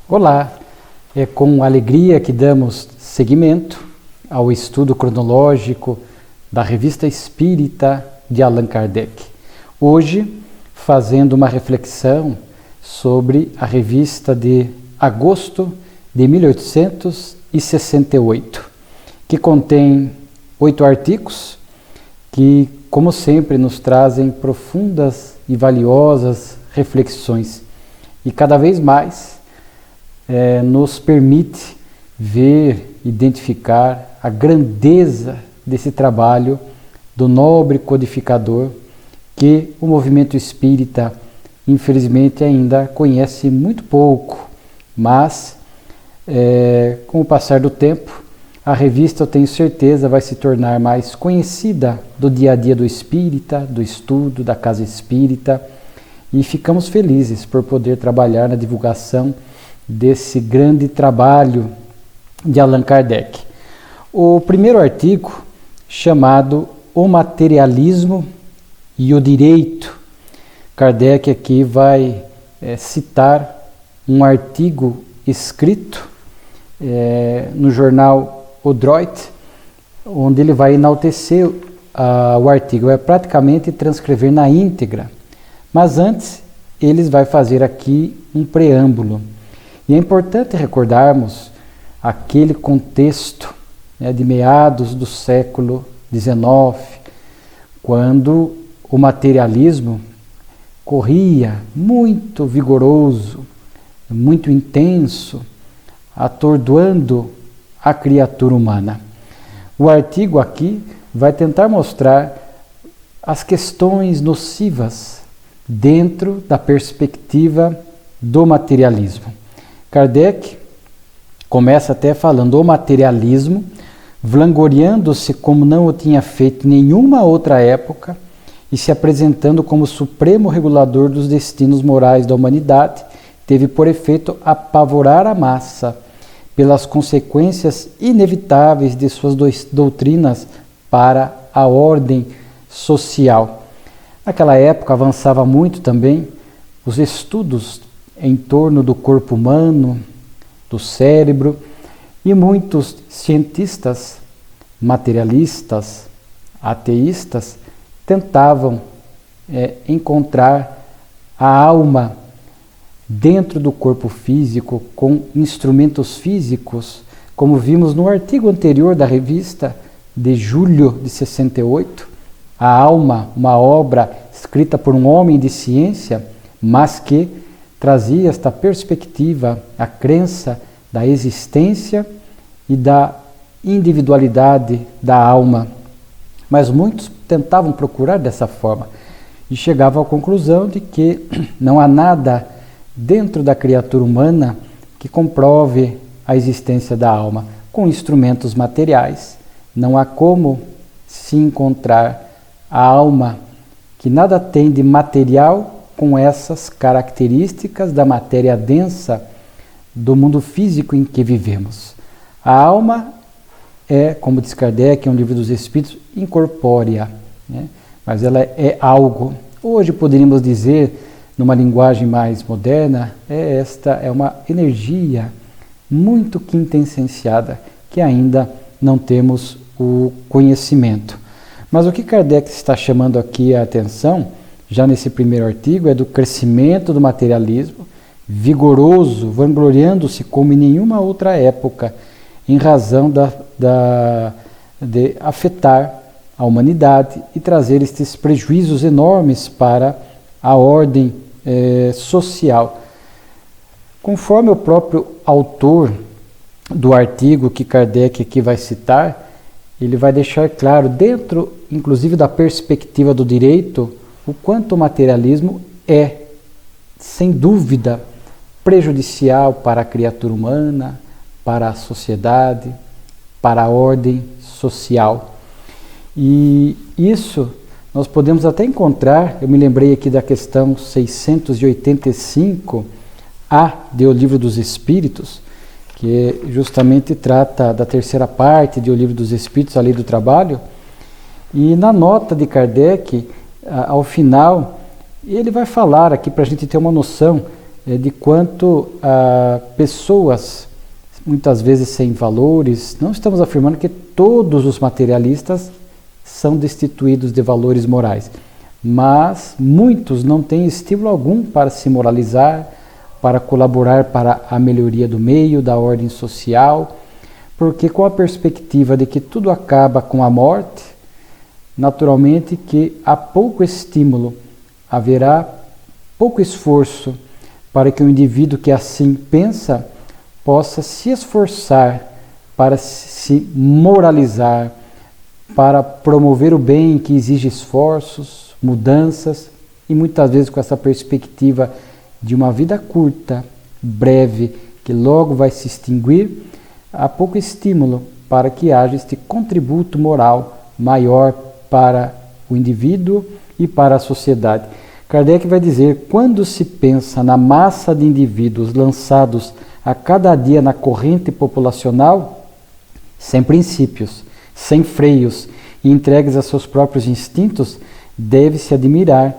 Olá, é com alegria que damos seguimento ao estudo cronológico da Revista Espírita de Allan Kardec. Hoje, fazendo uma reflexão sobre a revista de agosto de 1868, que contém 8 artigos que, como sempre, nos trazem profundas e valiosas reflexões e cada vez mais nos permite ver, identificar a grandeza desse trabalho do nobre codificador que o movimento espírita, infelizmente, ainda conhece muito pouco, mas com o passar do tempo, a revista, eu tenho certeza, vai se tornar mais conhecida do dia a dia do espírita, do estudo, da casa espírita, e ficamos felizes por poder trabalhar na divulgação desse grande trabalho de Allan Kardec. O primeiro artigo, chamado O Materialismo e o Direito, Kardec aqui vai citar um artigo escrito no jornal O Droit, onde ele vai enaltecer o artigo, vai praticamente transcrever na íntegra, mas antes eles vai fazer aqui um preâmbulo. E é importante recordarmos aquele contexto de meados do século XIX, quando o materialismo corria muito vigoroso, muito intenso, atordoando a criatura humana. O artigo aqui vai tentar mostrar as questões nocivas dentro da perspectiva do materialismo. Kardec começa até falando o materialismo, vangloriando-se como não o tinha feito em nenhuma outra época e se apresentando como supremo regulador dos destinos morais da humanidade, teve por efeito apavorar a massa pelas consequências inevitáveis de suas doutrinas para a ordem social. Naquela época avançava muito também os estudos em torno do corpo humano, do cérebro, e muitos cientistas, materialistas, ateístas, tentavam encontrar a alma dentro do corpo físico, com instrumentos físicos, como vimos no artigo anterior da revista, de julho de 68, A Alma, uma obra escrita por um homem de ciência, mas que trazia esta perspectiva, a crença da existência e da individualidade da alma. Mas muitos tentavam procurar dessa forma e chegavam à conclusão de que não há nada dentro da criatura humana que comprove a existência da alma. Com instrumentos materiais, não há como se encontrar a alma que nada tem de material com essas características da matéria densa do mundo físico em que vivemos. A alma é, como diz Kardec, um livro dos Espíritos, incorpórea, né? Mas ela é algo. Hoje poderíamos dizer, numa linguagem mais moderna, esta é uma energia muito quintessenciada, que ainda não temos o conhecimento. Mas o que Kardec está chamando aqui a atenção, já nesse primeiro artigo, é do crescimento do materialismo, vigoroso, vangloriando-se como em nenhuma outra época, em razão de afetar a humanidade e trazer estes prejuízos enormes para a ordem social. Conforme o próprio autor do artigo que Kardec aqui vai citar, ele vai deixar claro, dentro inclusive da perspectiva do direito, o quanto o materialismo é, sem dúvida, prejudicial para a criatura humana, para a sociedade, para a ordem social. E isso nós podemos até encontrar, eu me lembrei aqui da questão 685A do Livro dos Espíritos, que justamente trata da terceira parte do Livro dos Espíritos, a Lei do Trabalho, e na nota de Kardec, ao final, ele vai falar aqui para a gente ter uma noção de quanto pessoas, muitas vezes sem valores, não estamos afirmando que todos os materialistas são destituídos de valores morais, mas muitos não têm estímulo algum para se moralizar, para colaborar para a melhoria do meio, da ordem social, porque com a perspectiva de que tudo acaba com a morte, naturalmente que há pouco estímulo, haverá pouco esforço para que o indivíduo que assim pensa possa se esforçar para se moralizar, para promover o bem que exige esforços, mudanças, e muitas vezes com essa perspectiva de uma vida curta, breve, que logo vai se extinguir, há pouco estímulo para que haja este contributo moral maior para o indivíduo e para a sociedade. Kardec vai dizer, quando se pensa na massa de indivíduos lançados a cada dia na corrente populacional, sem princípios, sem freios e entregues a seus próprios instintos, deve-se admirar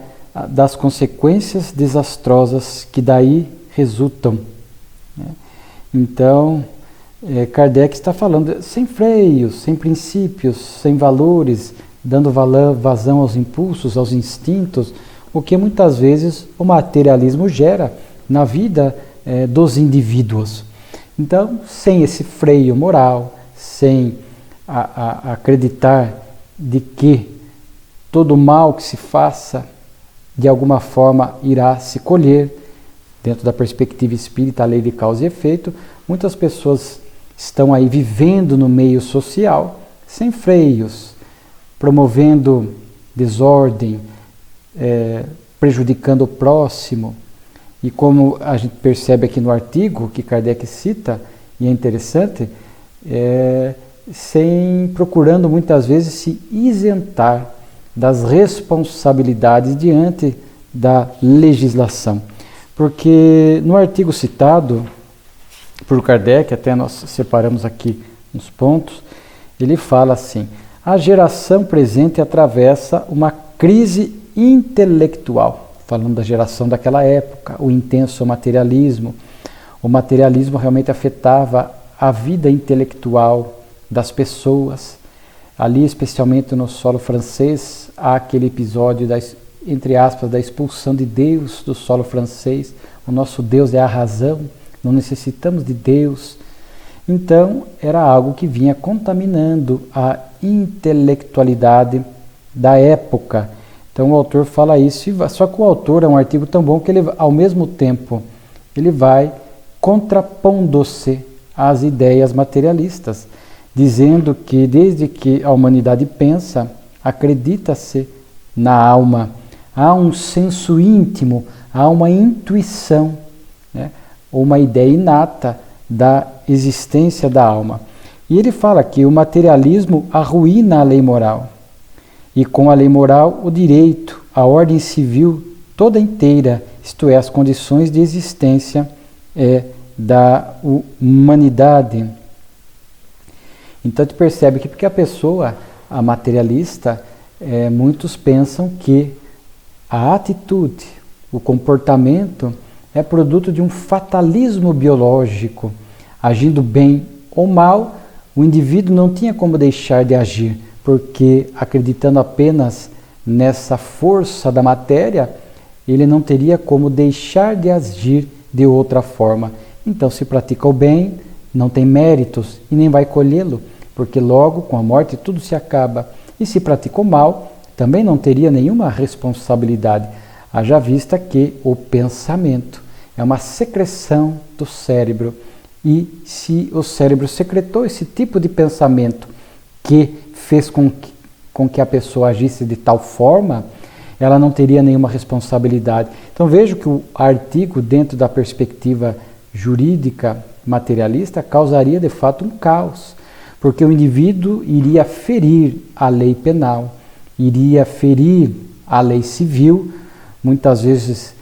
das consequências desastrosas que daí resultam. Então, Kardec está falando sem freios, sem princípios, sem valores, dando vazão aos impulsos, aos instintos, o que muitas vezes o materialismo gera na vida dos indivíduos. Então, sem esse freio moral, sem acreditar de que todo mal que se faça, de alguma forma irá se colher, dentro da perspectiva espírita, a lei de causa e efeito, muitas pessoas estão aí vivendo no meio social, sem freios, promovendo desordem, prejudicando o próximo. E como a gente percebe aqui no artigo que Kardec cita, e é interessante, procurando muitas vezes se isentar das responsabilidades diante da legislação. Porque no artigo citado por Kardec, até nós separamos aqui uns pontos, ele fala assim: a geração presente atravessa uma crise intelectual, falando da geração daquela época, o intenso materialismo. O materialismo realmente afetava a vida intelectual das pessoas. Ali, especialmente no solo francês, há aquele episódio, entre aspas, da expulsão de Deus do solo francês. O nosso Deus é a razão, não necessitamos de Deus. Então, era algo que vinha contaminando a intelectualidade da época. Então, o autor fala isso, só que o autor é um artigo tão bom que ele, ao mesmo tempo, ele vai contrapondo-se às ideias materialistas, dizendo que desde que a humanidade pensa, acredita-se na alma, há um senso íntimo, há uma intuição, ou uma ideia inata da existência da alma. E ele fala que o materialismo arruína a lei moral, e com a lei moral o direito, a ordem civil toda inteira, isto é, as condições de existência da humanidade. Então, tu percebe que porque a pessoa, a materialista, muitos pensam que a atitude, o comportamento é produto de um fatalismo biológico. Agindo bem ou mal, o indivíduo não tinha como deixar de agir, porque acreditando apenas nessa força da matéria, ele não teria como deixar de agir de outra forma. Então, se pratica o bem, não tem méritos e nem vai colhê-lo, porque logo, com a morte, tudo se acaba. E se pratica o mal, também não teria nenhuma responsabilidade, haja vista que o pensamento é uma secreção do cérebro. E se o cérebro secretou esse tipo de pensamento que fez com que a pessoa agisse de tal forma, ela não teria nenhuma responsabilidade. Então vejo que o artigo, dentro da perspectiva jurídica materialista, causaria de fato um caos, porque o indivíduo iria ferir a lei penal, iria ferir a lei civil, muitas vezes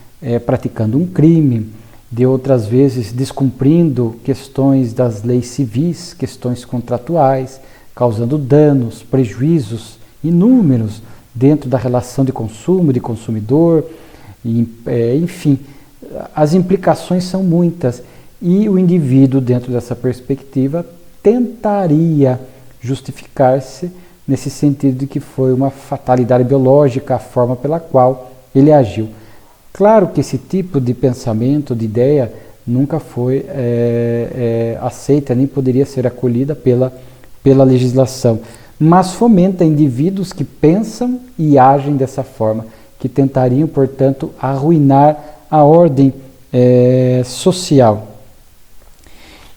praticando um crime, de outras vezes descumprindo questões das leis civis, questões contratuais, causando danos, prejuízos inúmeros dentro da relação de consumo, de consumidor, enfim, as implicações são muitas e o indivíduo, dentro dessa perspectiva, tentaria justificar-se nesse sentido de que foi uma fatalidade biológica a forma pela qual ele agiu. Claro que esse tipo de pensamento, de ideia, nunca foi aceita, nem poderia ser acolhida pela legislação, mas fomenta indivíduos que pensam e agem dessa forma, que tentariam, portanto, arruinar a ordem social.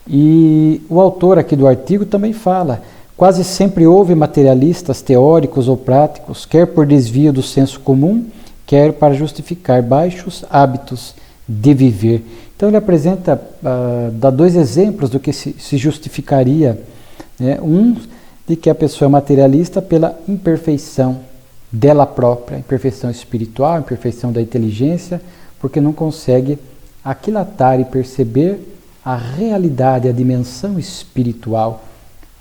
E o autor aqui do artigo também fala: quase sempre houve materialistas teóricos ou práticos, quer por desvio do senso comum, quer para justificar baixos hábitos de viver. Então ele apresenta, dá dois exemplos do que se justificaria, né? Um, de que a pessoa é materialista pela imperfeição dela própria, imperfeição espiritual, imperfeição da inteligência, porque não consegue aquilatar e perceber a realidade, a dimensão espiritual,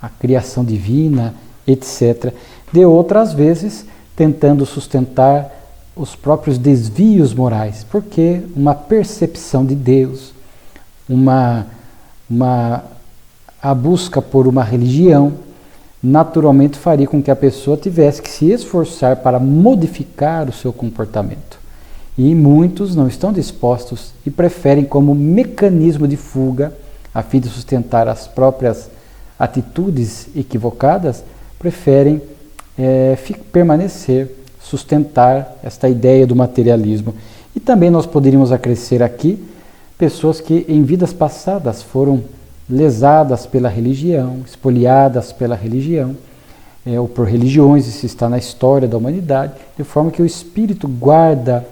a criação divina, etc. De outras vezes, tentando sustentar os próprios desvios morais, porque uma percepção de Deus, a busca por uma religião, naturalmente faria com que a pessoa tivesse que se esforçar para modificar o seu comportamento. E muitos não estão dispostos e preferem, como mecanismo de fuga, a fim de sustentar as próprias atitudes equivocadas, preferem permanecer, sustentar esta ideia do materialismo. E também nós poderíamos acrescer aqui pessoas que em vidas passadas foram lesadas pela religião, espoliadas pela religião, ou por religiões, isso está na história da humanidade, de forma que o espírito guarda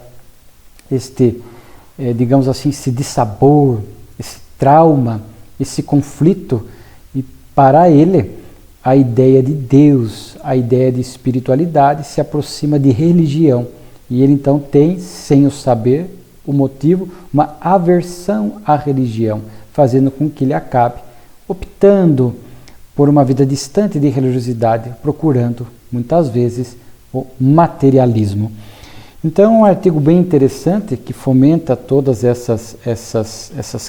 digamos assim, esse dissabor, esse trauma, esse conflito, e para ele a ideia de Deus, a ideia de espiritualidade se aproxima de religião, e ele então tem, sem o saber, o motivo, uma aversão à religião, fazendo com que ele acabe optando por uma vida distante de religiosidade, procurando, muitas vezes, o materialismo. Então, é um artigo bem interessante que fomenta todas essas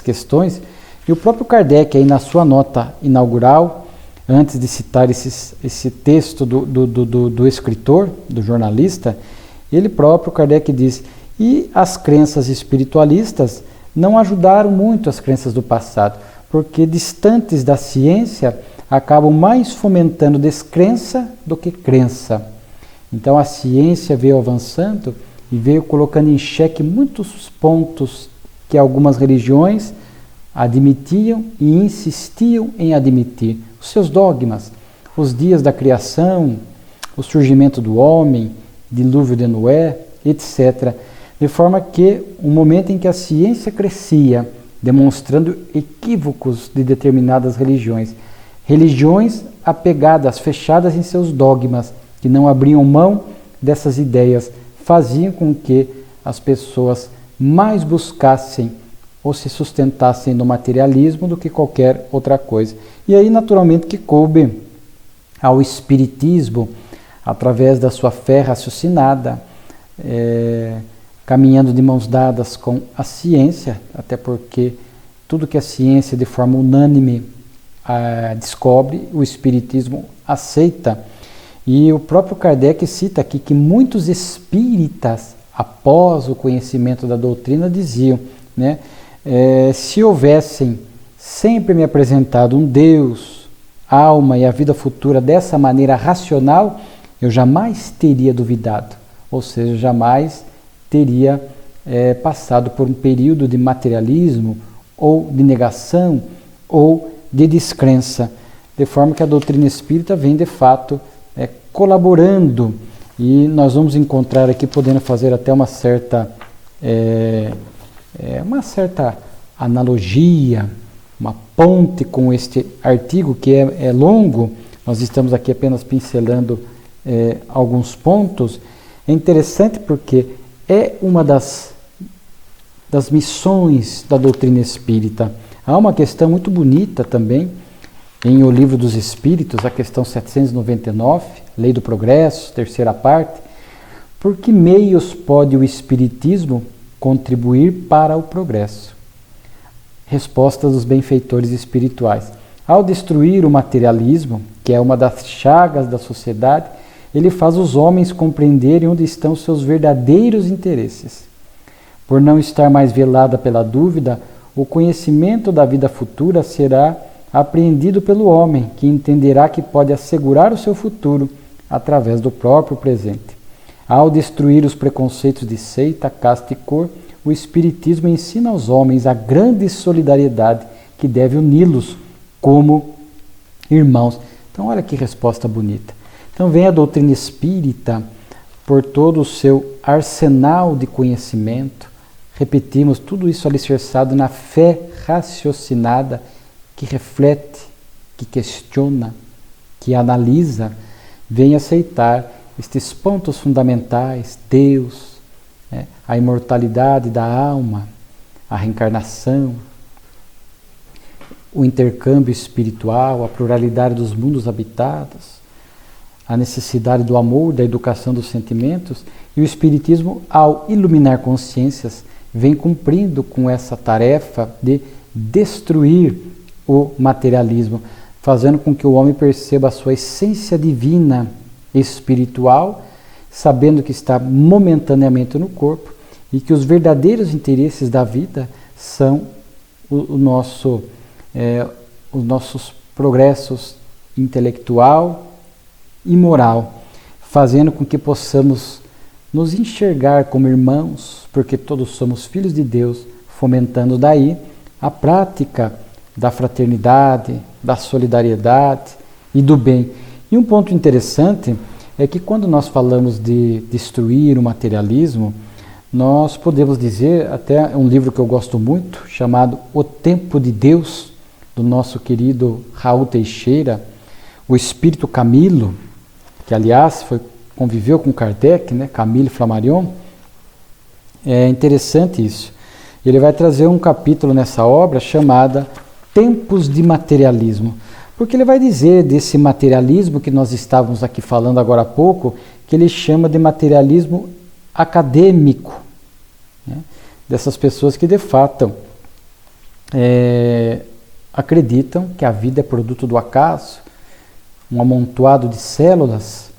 questões, e o próprio Kardec, aí na sua nota inaugural, antes de citar esse texto do escritor, do jornalista, ele próprio, Kardec, diz: e as crenças espiritualistas não ajudaram muito as crenças do passado, porque distantes da ciência acabam mais fomentando descrença do que crença. Então a ciência veio avançando e veio colocando em xeque muitos pontos que algumas religiões admitiam e insistiam em admitir. Os seus dogmas, os dias da criação, o surgimento do homem, dilúvio de Noé, etc. De forma que, o momento em que a ciência crescia, demonstrando equívocos de determinadas religiões, religiões apegadas, fechadas em seus dogmas, que não abriam mão dessas ideias, faziam com que as pessoas mais buscassem ou se sustentassem no materialismo do que qualquer outra coisa. E aí, naturalmente, que coube ao espiritismo, através da sua fé raciocinada, caminhando de mãos dadas com a ciência, até porque tudo que a ciência de forma unânime descobre, o espiritismo aceita. E o próprio Kardec cita aqui que muitos espíritas, após o conhecimento da doutrina, diziam, né, se houvessem sempre me apresentado um Deus, alma e a vida futura dessa maneira racional, eu jamais teria duvidado, ou seja, jamais teria passado por um período de materialismo, ou de negação, ou de descrença, de forma que a doutrina espírita vem de fato colaborando, e nós vamos encontrar aqui, podendo fazer até uma certa analogia, uma ponte com este artigo que é longo. Nós estamos aqui apenas pincelando alguns pontos. É interessante porque é uma das missões da doutrina espírita. Há uma questão muito bonita também em O Livro dos Espíritos, a questão 799, Lei do Progresso, terceira parte. Por que meios pode o Espiritismo contribuir para o progresso. Resposta dos benfeitores espirituais. Ao destruir o materialismo, que é uma das chagas da sociedade, ele faz os homens compreenderem onde estão seus verdadeiros interesses. Por não estar mais velada pela dúvida, o conhecimento da vida futura será apreendido pelo homem, que entenderá que pode assegurar o seu futuro através do próprio presente. Ao destruir os preconceitos de seita, casta e cor, o Espiritismo ensina aos homens a grande solidariedade que deve uni-los como irmãos. Então, olha que resposta bonita. Então, vem a doutrina espírita por todo o seu arsenal de conhecimento. Repetimos, tudo isso alicerçado na fé raciocinada, que reflete, que questiona, que analisa, vem aceitar estes pontos fundamentais: Deus, a imortalidade da alma, a reencarnação, o intercâmbio espiritual, a pluralidade dos mundos habitados, a necessidade do amor, da educação dos sentimentos. E o Espiritismo, ao iluminar consciências, vem cumprindo com essa tarefa de destruir o materialismo, fazendo com que o homem perceba a sua essência divina espiritual, sabendo que está momentaneamente no corpo e que os verdadeiros interesses da vida são os nossos progressos intelectual e moral, fazendo com que possamos nos enxergar como irmãos, porque todos somos filhos de Deus, fomentando daí a prática da fraternidade, da solidariedade e do bem. E um ponto interessante é que quando nós falamos de destruir o materialismo, nós podemos dizer, até um livro que eu gosto muito, chamado O Tempo de Deus, do nosso querido Raul Teixeira, o espírito Camilo, que aliás conviveu com Kardec, Camille Flammarion. É interessante isso. Ele vai trazer um capítulo nessa obra chamada Tempos de Materialismo, porque ele vai dizer desse materialismo que nós estávamos aqui falando agora há pouco, que ele chama de materialismo acadêmico, dessas pessoas que de fato acreditam que a vida é produto do acaso, um amontoado de células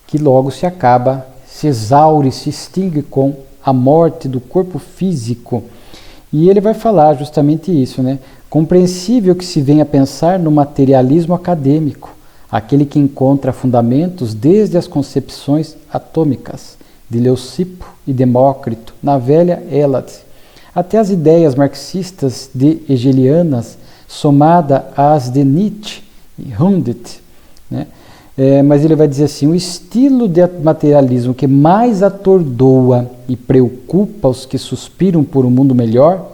que logo se acaba, se exaure, se extingue com a morte do corpo físico. E ele vai falar justamente isso, Compreensível que se venha a pensar no materialismo acadêmico, aquele que encontra fundamentos desde as concepções atômicas de Leucipo e Demócrito na velha Hélade, até as ideias marxistas de hegelianas, somada às de Nietzsche e Hundt, mas ele vai dizer assim: o estilo de materialismo que mais atordoa e preocupa os que suspiram por um mundo melhor,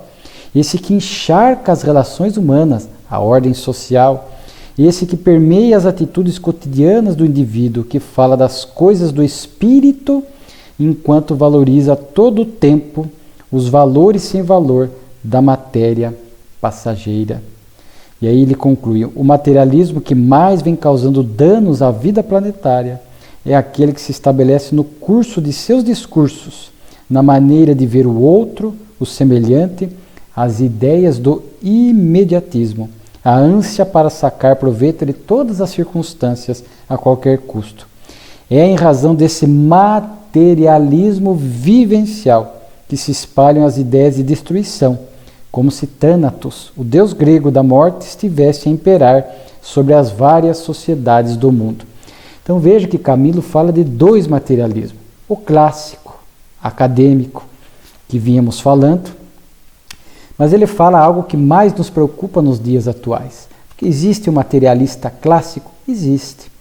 esse que encharca as relações humanas, a ordem social, esse que permeia as atitudes cotidianas do indivíduo, que fala das coisas do espírito, enquanto valoriza todo o tempo os valores sem valor da matéria passageira. E aí ele conclui: o materialismo que mais vem causando danos à vida planetária é aquele que se estabelece no curso de seus discursos, na maneira de ver o outro, o semelhante, as ideias do imediatismo, a ânsia para sacar proveito de todas as circunstâncias a qualquer custo. É em razão desse materialismo vivencial que se espalham as ideias de destruição, como se Thanatos, o deus grego da morte, estivesse a imperar sobre as várias sociedades do mundo. Então veja que Camilo fala de dois materialismos: o clássico, acadêmico, que vínhamos falando, mas ele fala algo que mais nos preocupa nos dias atuais. Porque existe o materialista clássico? Existe.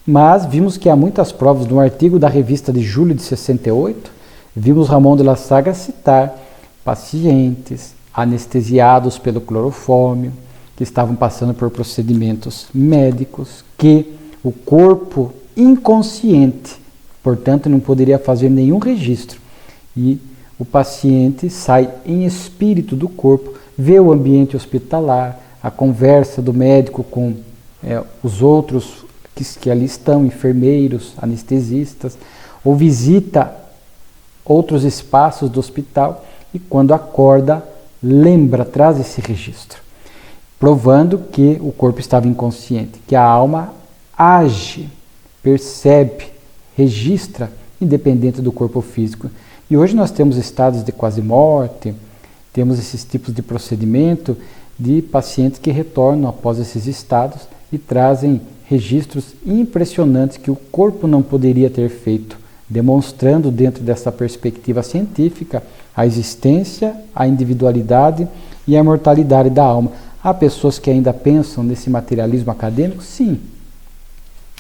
Mas vimos que há muitas provas. No artigo da revista de julho de 68, vimos Ramon de la Sagra citar pacientes anestesiados pelo clorofórmio, que estavam passando por procedimentos médicos, que o corpo inconsciente, portanto, não poderia fazer nenhum registro. E o paciente sai em espírito do corpo, vê o ambiente hospitalar, a conversa do médico com os outros que ali estão, enfermeiros, anestesistas, ou visita outros espaços do hospital, e quando acorda, lembra, traz esse registro, provando que o corpo estava inconsciente, que a alma age, percebe, registra, independente do corpo físico. E hoje nós temos estados de quase morte, temos esses tipos de procedimento de pacientes que retornam após esses estados e trazem registros impressionantes que o corpo não poderia ter feito, demonstrando dentro dessa perspectiva científica a existência, a individualidade e a imortalidade da alma. Há pessoas que ainda pensam nesse materialismo acadêmico? Sim.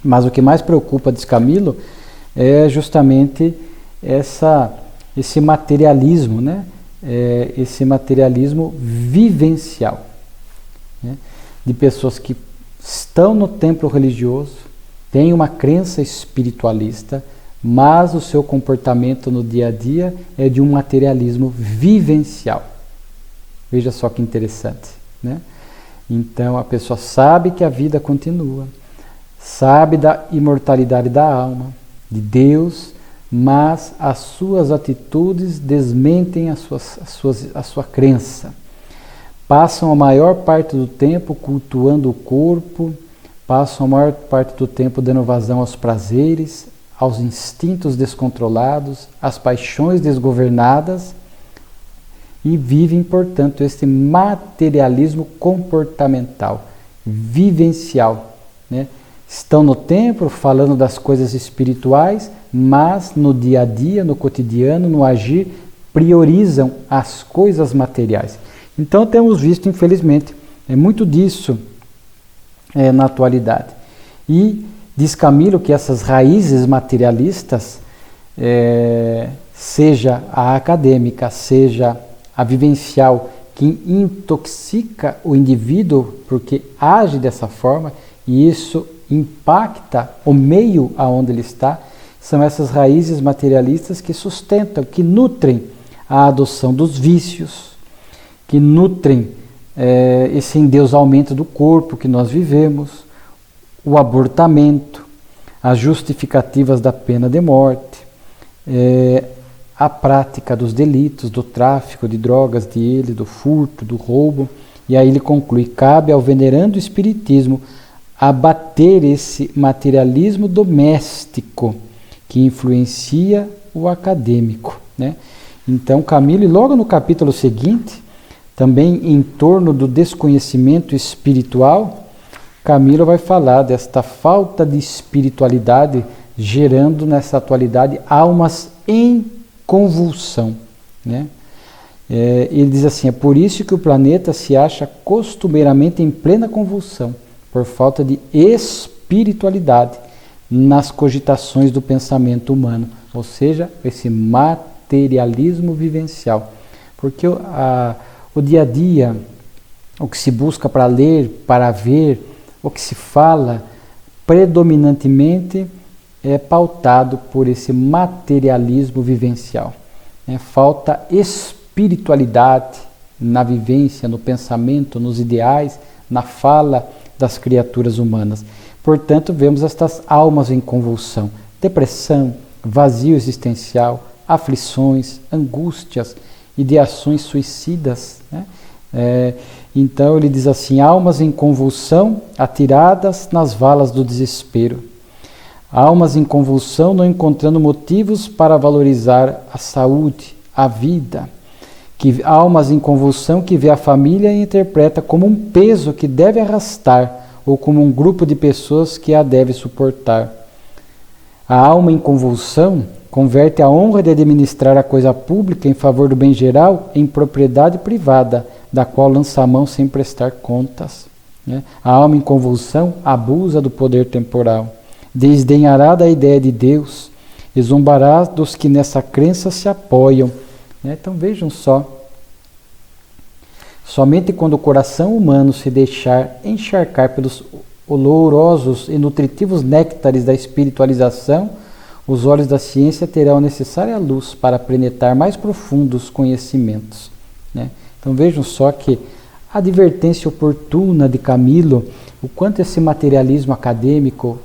Mas o que mais preocupa, diz Camilo, é justamente esse materialismo, né? Esse materialismo vivencial, né? De pessoas que estão no templo religioso, têm uma crença espiritualista, mas o seu comportamento no dia a dia é de um materialismo vivencial. Veja só que interessante, né? Então a pessoa sabe que a vida continua, sabe da imortalidade da alma, de Deus, mas as suas atitudes desmentem a sua crença. Passam a maior parte do tempo cultuando o corpo, passam a maior parte do tempo dando vazão aos prazeres, aos instintos descontrolados, às paixões desgovernadas e vivem, portanto, esse materialismo comportamental, vivencial, né? Estão no templo falando das coisas espirituais, mas no dia a dia, no cotidiano, no agir, priorizam as coisas materiais. Então temos visto, infelizmente, muito disso na atualidade. E diz Camilo que essas raízes materialistas, seja a acadêmica, seja a vivencial, que intoxica o indivíduo porque age dessa forma, e isso impacta o meio aonde ele está, são essas raízes materialistas que sustentam, que nutrem a adoção dos vícios, que nutrem esse endeusamento do corpo que nós vivemos, o abortamento, as justificativas da pena de morte, a prática dos delitos, do tráfico de drogas, do furto, do roubo. E aí ele conclui: cabe ao venerando espiritismo abater esse materialismo doméstico que influencia o acadêmico, né? Então Camilo, e logo no capítulo seguinte, também em torno do desconhecimento espiritual, Camilo vai falar desta falta de espiritualidade gerando nessa atualidade almas em convulsão, né? Ele diz assim: é por isso que o planeta se acha costumeiramente em plena convulsão, por falta de espiritualidade nas cogitações do pensamento humano, ou seja, esse materialismo vivencial. Porque o dia a dia, o que se busca para ler, para ver, o que se fala, predominantemente é pautado por esse materialismo vivencial. Falta espiritualidade na vivência, no pensamento, nos ideais, na fala das criaturas humanas. Portanto, vemos estas almas em convulsão, depressão, vazio existencial, aflições, angústias, ideações suicidas, né? Então ele diz assim: almas em convulsão, atiradas nas valas do desespero. Almas em convulsão, não encontrando motivos para valorizar a saúde, a vida. Almas em convulsão que vê a família e interpreta como um peso que deve arrastar, ou como um grupo de pessoas que a deve suportar. A alma em convulsão converte a honra de administrar a coisa pública em favor do bem geral em propriedade privada, da qual lança a mão sem prestar contas, né? A alma em convulsão abusa do poder temporal, desdenhará da ideia de Deus e zombará dos que nessa crença se apoiam, né? Então vejam só, somente quando o coração humano se deixar encharcar pelos olorosos e nutritivos néctares da espiritualização, os olhos da ciência terão a necessária luz para penetrar mais profundos conhecimentos, né? Então vejam só que a advertência oportuna de Camilo, o quanto esse materialismo acadêmico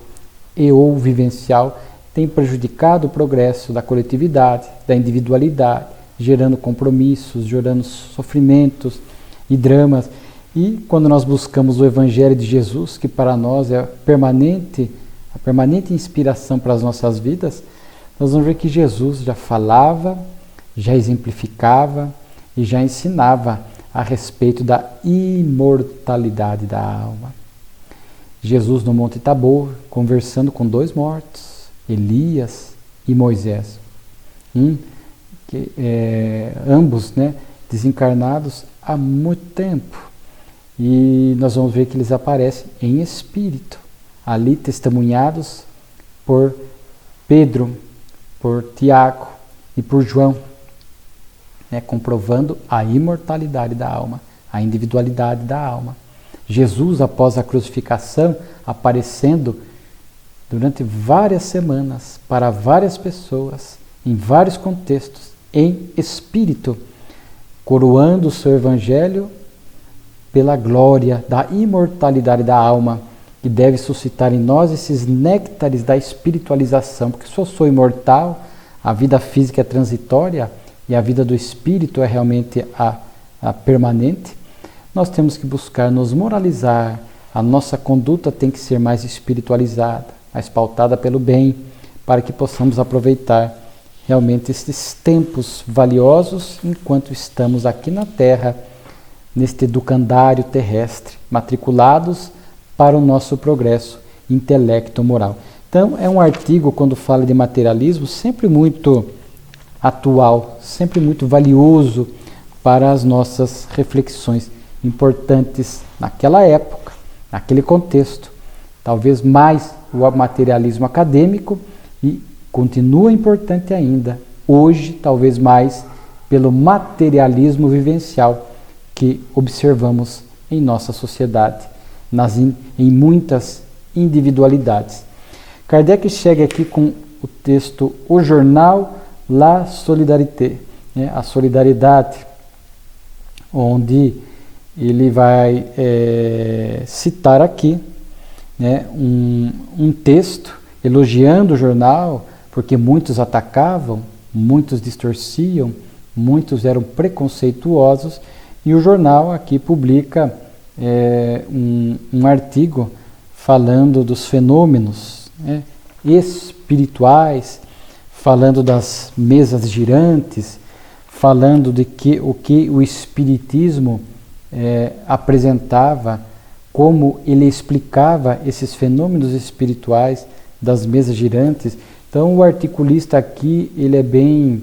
e ou vivencial tem prejudicado o progresso da coletividade, da individualidade, gerando compromissos, gerando sofrimentos e dramas. E quando nós buscamos o Evangelho de Jesus, que para nós é a permanente inspiração para as nossas vidas, nós vamos ver que Jesus já falava, já exemplificava e já ensinava a respeito da imortalidade da alma. Jesus no Monte Tabor, conversando com 2 mortos, Elias e Moisés, ambos, né, desencarnados há muito tempo. E nós vamos ver que eles aparecem em espírito, ali testemunhados por Pedro, por Tiago e por João, né, comprovando a imortalidade da alma, a individualidade da alma. Jesus, após a crucificação, aparecendo durante várias semanas para várias pessoas, em vários contextos, em espírito, coroando o seu evangelho pela glória da imortalidade da alma, que deve suscitar em nós esses néctares da espiritualização, porque se eu sou imortal, a vida física é transitória e a vida do espírito é realmente a permanente. Nós temos que buscar nos moralizar, a nossa conduta tem que ser mais espiritualizada, mais pautada pelo bem, para que possamos aproveitar realmente esses tempos valiosos enquanto estamos aqui na Terra, neste educandário terrestre, matriculados para o nosso progresso intelecto-moral. Então, é um artigo, quando fala de materialismo, sempre muito atual, sempre muito valioso para as nossas reflexões, importantes naquela época, naquele contexto. Talvez mais o materialismo acadêmico e continua importante ainda, hoje, talvez mais pelo materialismo vivencial que observamos em nossa sociedade, em muitas individualidades. Kardec chega aqui com o texto O Jornal La Solidarité, né, a solidariedade, onde ele vai citar aqui, né, um texto elogiando o jornal, porque muitos atacavam, muitos distorciam, muitos eram preconceituosos, e o jornal aqui publica um artigo falando dos fenômenos, né, espirituais, falando das mesas girantes, falando de o que o Espiritismo apresentava, como ele explicava esses fenômenos espirituais das mesas girantes. Então o articulista aqui, ele é bem,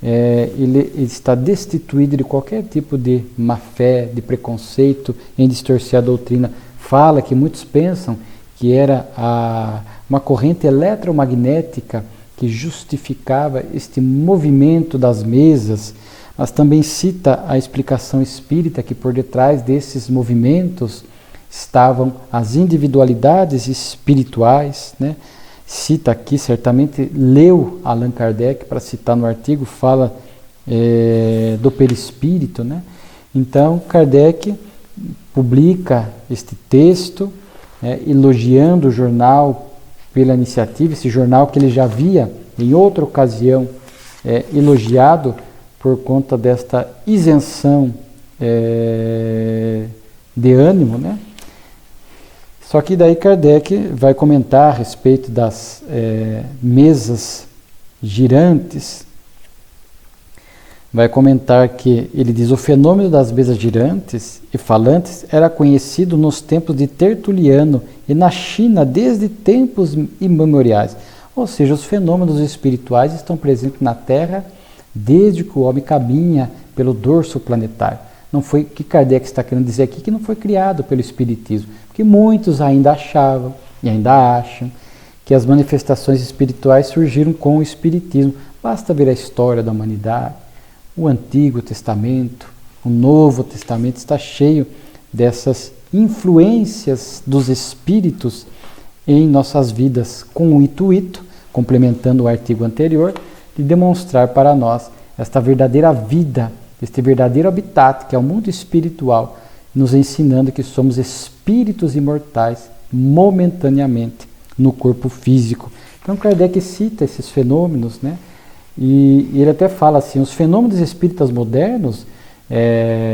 ele está destituído de qualquer tipo de má fé, de preconceito em distorcer a doutrina. Fala que muitos pensam que era uma corrente eletromagnética que justificava este movimento das mesas, mas também cita a explicação espírita que por detrás desses movimentos estavam as individualidades espirituais, né? Cita aqui, certamente leu Allan Kardec para citar no artigo, fala do perispírito, né? Então Kardec publica este texto, elogiando o jornal pela iniciativa, esse jornal que ele já havia em outra ocasião elogiado por conta desta isenção de ânimo, né? Só que daí Kardec vai comentar a respeito das mesas girantes, vai comentar que ele diz: o fenômeno das mesas girantes e falantes era conhecido nos tempos de Tertuliano e na China desde tempos imemoriais. Ou seja, os fenômenos espirituais estão presentes na Terra desde que o homem caminha pelo dorso planetário. Não foi que Kardec está querendo dizer aqui que não foi criado pelo Espiritismo, porque muitos ainda achavam e ainda acham que as manifestações espirituais surgiram com o Espiritismo. Basta ver a história da humanidade. O Antigo Testamento, o Novo Testamento está cheio dessas influências dos espíritos em nossas vidas, com o intuito, complementando o artigo anterior, de demonstrar para nós esta verdadeira vida, este verdadeiro habitat, que é o mundo espiritual, nos ensinando que somos espíritos imortais momentaneamente no corpo físico. Então Kardec cita esses fenômenos, né? E ele até fala assim, os fenômenos espíritas modernos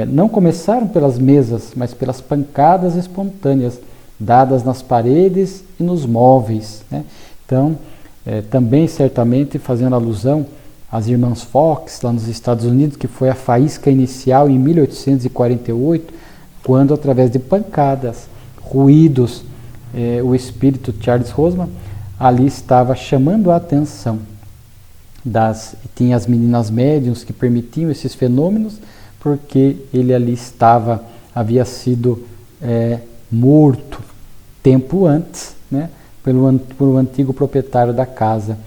não começaram pelas mesas, mas pelas pancadas espontâneas, dadas nas paredes e nos móveis, né? Então, também certamente fazendo alusão às irmãs Fox, lá nos Estados Unidos, que foi a faísca inicial em 1848, quando através de pancadas, ruídos, o espírito Charles Rosman ali estava chamando a atenção tinha as meninas médiuns que permitiam esses fenômenos, porque ele ali havia sido morto tempo antes, né, por um antigo proprietário da casa.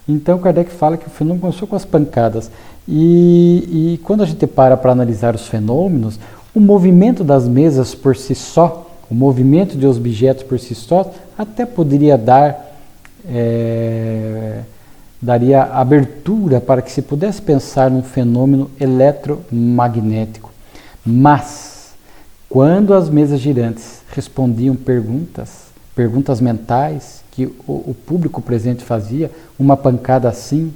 Então Kardec fala que o fenômeno começou com as pancadas. E quando a gente para analisar os fenômenos, o movimento das mesas por si só, o movimento de objetos por si só, até poderia daria abertura para que se pudesse pensar num fenômeno eletromagnético. Mas, quando as mesas girantes respondiam perguntas mentais que o público presente fazia, uma pancada sim,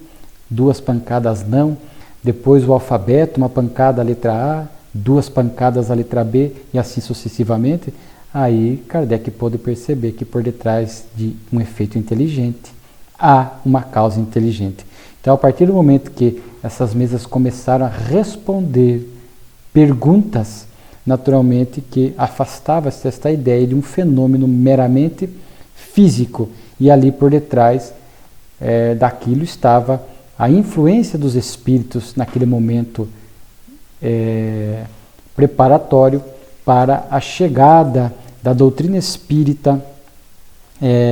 2 pancadas não, depois o alfabeto, uma pancada a letra A, 2 pancadas a letra B e assim sucessivamente, aí Kardec pôde perceber que por detrás de um efeito inteligente há uma causa inteligente. Então, a partir do momento que essas mesas começaram a responder perguntas, naturalmente que afastava-se esta ideia de um fenômeno meramente físico, e ali por detrás daquilo estava a influência dos espíritos naquele momento preparatório para a chegada da doutrina espírita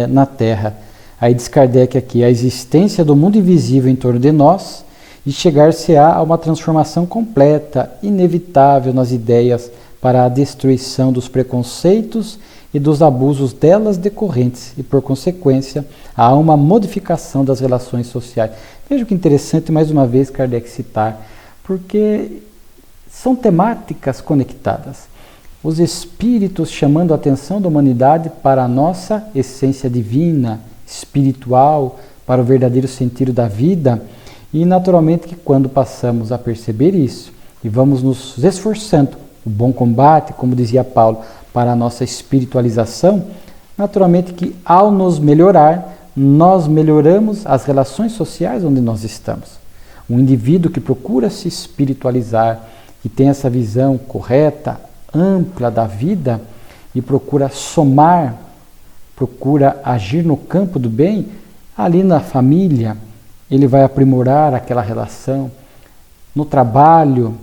na Terra. Aí diz Kardec aqui, a existência do mundo invisível em torno de nós e chegar-se-á a uma transformação completa, inevitável nas ideias para a destruição dos preconceitos e dos abusos delas decorrentes e, por consequência, há uma modificação das relações sociais. Veja que interessante, mais uma vez, Kardec citar, porque são temáticas conectadas. Os espíritos chamando a atenção da humanidade para a nossa essência divina, espiritual, para o verdadeiro sentido da vida, e naturalmente que quando passamos a perceber isso e vamos nos esforçando, o bom combate, como dizia Paulo, para a nossa espiritualização, naturalmente que ao nos melhorar, nós melhoramos as relações sociais onde nós estamos. Um indivíduo que procura se espiritualizar, que tem essa visão correta, ampla da vida e procura somar, procura agir no campo do bem, ali na família, ele vai aprimorar aquela relação. No trabalho,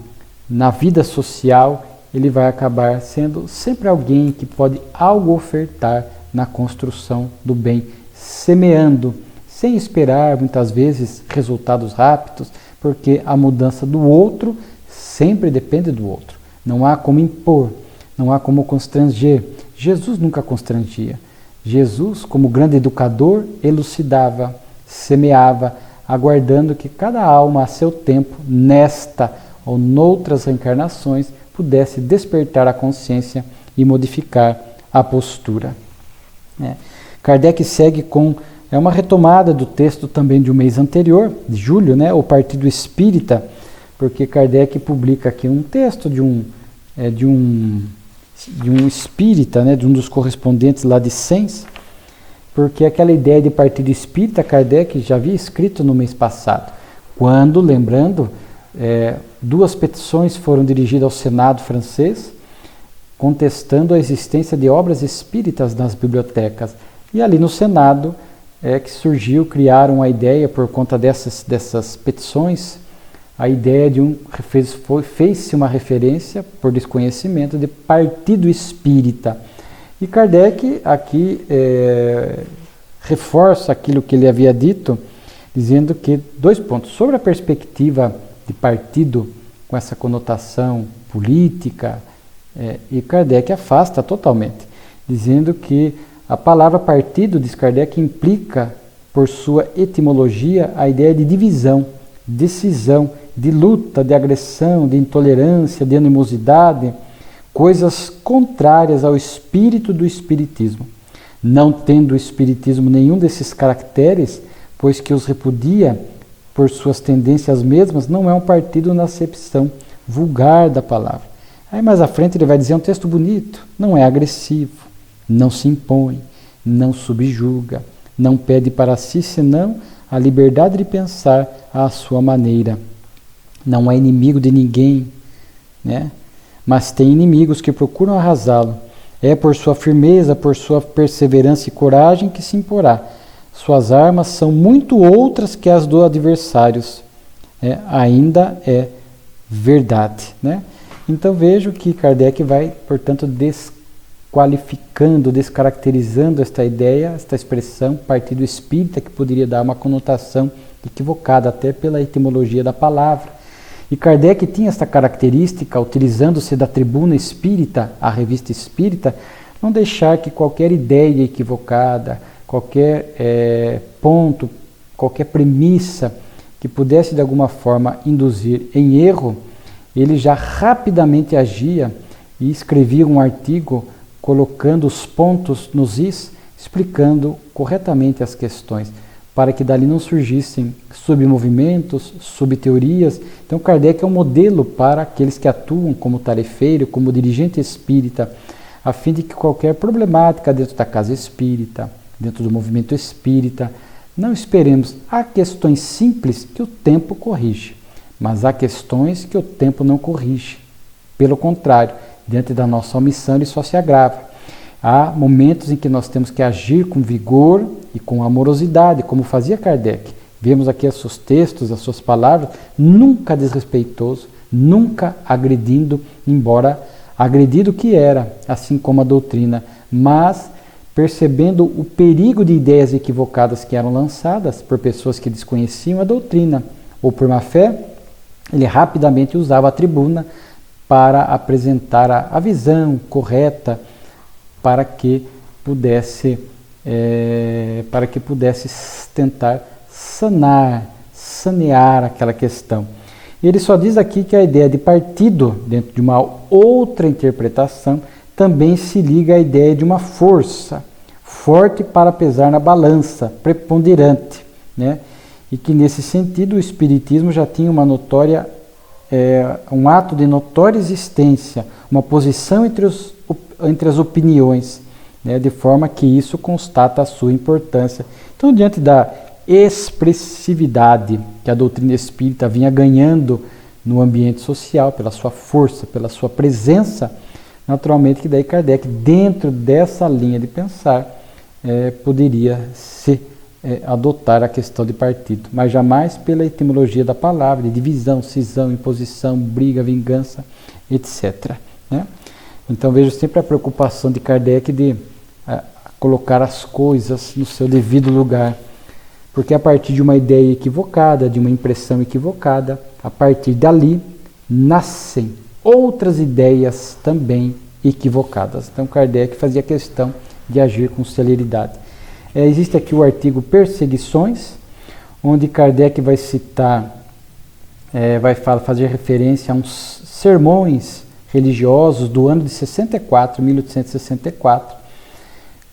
na vida social, ele vai acabar sendo sempre alguém que pode algo ofertar na construção do bem, semeando, sem esperar muitas vezes resultados rápidos, porque a mudança do outro sempre depende do outro. Não há como impor, não há como constranger. Jesus nunca constrangia. Jesus, como grande educador, elucidava, semeava, aguardando que cada alma a seu tempo, nesta ou noutras reencarnações, pudesse despertar a consciência e modificar a postura. Kardec segue com uma retomada do texto também de um mês anterior, de julho, o Partido Espírita, porque Kardec publica aqui um texto de um espírita, de um dos correspondentes lá de Sens, porque aquela ideia de partido espírita, Kardec já havia escrito no mês passado, quando, lembrando, 2 petições foram dirigidas ao Senado francês, contestando a existência de obras espíritas nas bibliotecas. E ali no Senado que surgiu, criaram a ideia, por conta dessas petições, a ideia fez-se uma referência, por desconhecimento, de partido espírita. E Kardec aqui reforça aquilo que ele havia dito, dizendo que 2 pontos. Sobre a perspectiva de partido, com essa conotação política, e Kardec afasta totalmente, dizendo que a palavra partido, diz Kardec, implica, por sua etimologia, a ideia de divisão, decisão, de luta, de agressão, de intolerância, de animosidade, coisas contrárias ao espírito do espiritismo. Não tendo o espiritismo nenhum desses caracteres, pois que os repudia, por suas tendências mesmas, não é um partido na acepção vulgar da palavra. Aí mais à frente ele vai dizer um texto bonito, não é agressivo, não se impõe, não subjuga, não pede para si senão a liberdade de pensar à sua maneira. Não é inimigo de ninguém, né? Mas tem inimigos que procuram arrasá-lo. É por sua firmeza, por sua perseverança e coragem que se imporá. Suas armas são muito outras que as do adversário. Ainda é verdade, né? Então vejo que Kardec vai, portanto, desqualificando, descaracterizando esta ideia, esta expressão, partido espírita, que poderia dar uma conotação equivocada, até pela etimologia da palavra. E Kardec tinha esta característica, utilizando-se da tribuna espírita, a revista espírita, não deixar que qualquer ideia equivocada, qualquer ponto, qualquer premissa que pudesse de alguma forma induzir em erro, ele já rapidamente agia e escrevia um artigo colocando os pontos nos is, explicando corretamente as questões, para que dali não surgissem submovimentos, subteorias. Então Kardec é um modelo para aqueles que atuam como tarefeiro, como dirigente espírita, a fim de que qualquer problemática dentro da casa espírita, dentro do movimento espírita, não esperemos. Há questões simples que o tempo corrige, mas há questões que o tempo não corrige. Pelo contrário, diante da nossa omissão ele só se agrava. Há momentos em que nós temos que agir com vigor e com amorosidade, como fazia Kardec. Vemos aqui os seus textos, as suas palavras, nunca desrespeitoso, nunca agredindo, embora agredido que era, assim como a doutrina, mas percebendo o perigo de ideias equivocadas que eram lançadas por pessoas que desconheciam a doutrina, ou por má fé, ele rapidamente usava a tribuna para apresentar a visão correta, para que pudesse tentar sanear aquela questão. E ele só diz aqui que a ideia de partido, dentro de uma outra interpretação, também se liga à ideia de uma força forte para pesar na balança, preponderante, né? E que nesse sentido o Espiritismo já tinha uma notória, um ato de notória existência, uma posição entre as opiniões, né? De forma que isso constata a sua importância. Então, diante da expressividade que a doutrina espírita vinha ganhando no ambiente social, pela sua força, pela sua presença, naturalmente que daí Kardec, dentro dessa linha de pensar, poderia se adotar a questão de partido, mas jamais pela etimologia da palavra, de divisão, cisão, imposição, briga, vingança, etc. Né? Então vejo sempre a preocupação de Kardec de colocar as coisas no seu devido lugar, porque a partir de uma ideia equivocada, de uma impressão equivocada, a partir dali nascem outras ideias também equivocadas. Então Kardec fazia questão de agir com celeridade. Existe aqui o artigo Perseguições, onde Kardec vai citar, fazer referência a uns sermões religiosos do ano de 1864,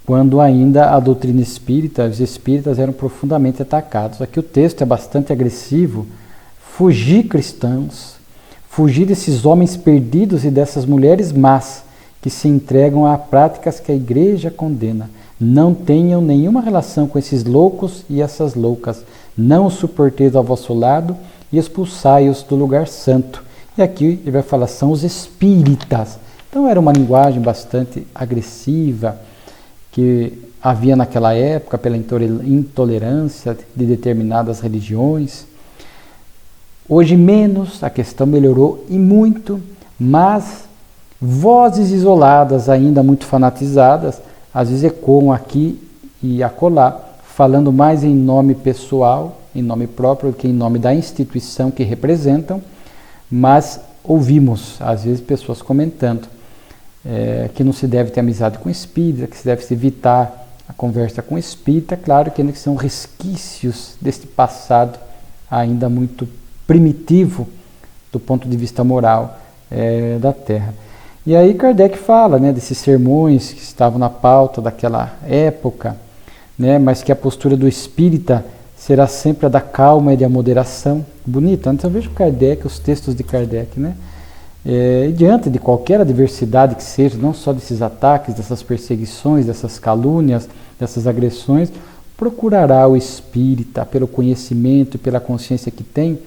quando ainda a doutrina espírita, os espíritas eram profundamente atacados. Aqui o texto é bastante agressivo. Fugir cristãos, fugir desses homens perdidos e dessas mulheres más que se entregam a práticas que a igreja condena. Não tenham nenhuma relação com esses loucos e essas loucas. Não os suporteis ao vosso lado e expulsai-os do lugar santo. E aqui ele vai falar, são os espíritas. Então era uma linguagem bastante agressiva que havia naquela época pela intolerância de determinadas religiões. Hoje menos, a questão melhorou e muito, mas vozes isoladas, ainda muito fanatizadas, às vezes ecoam aqui e acolá, falando mais em nome pessoal, em nome próprio, que em nome da instituição que representam, mas ouvimos, às vezes, pessoas comentando que não se deve ter amizade com espírita, que se deve se evitar a conversa com espírita. Claro que são resquícios deste passado ainda muito primitivo do ponto de vista moral da Terra. E aí Kardec fala, né, desses sermões que estavam na pauta daquela época, né, mas que a postura do espírita será sempre a da calma e da moderação. Bonita, antes eu vejo Kardec, os textos de Kardec, né? E diante de qualquer adversidade que seja, não só desses ataques, dessas perseguições, dessas calúnias, dessas agressões, procurará o espírita, pelo conhecimento e pela consciência que tem,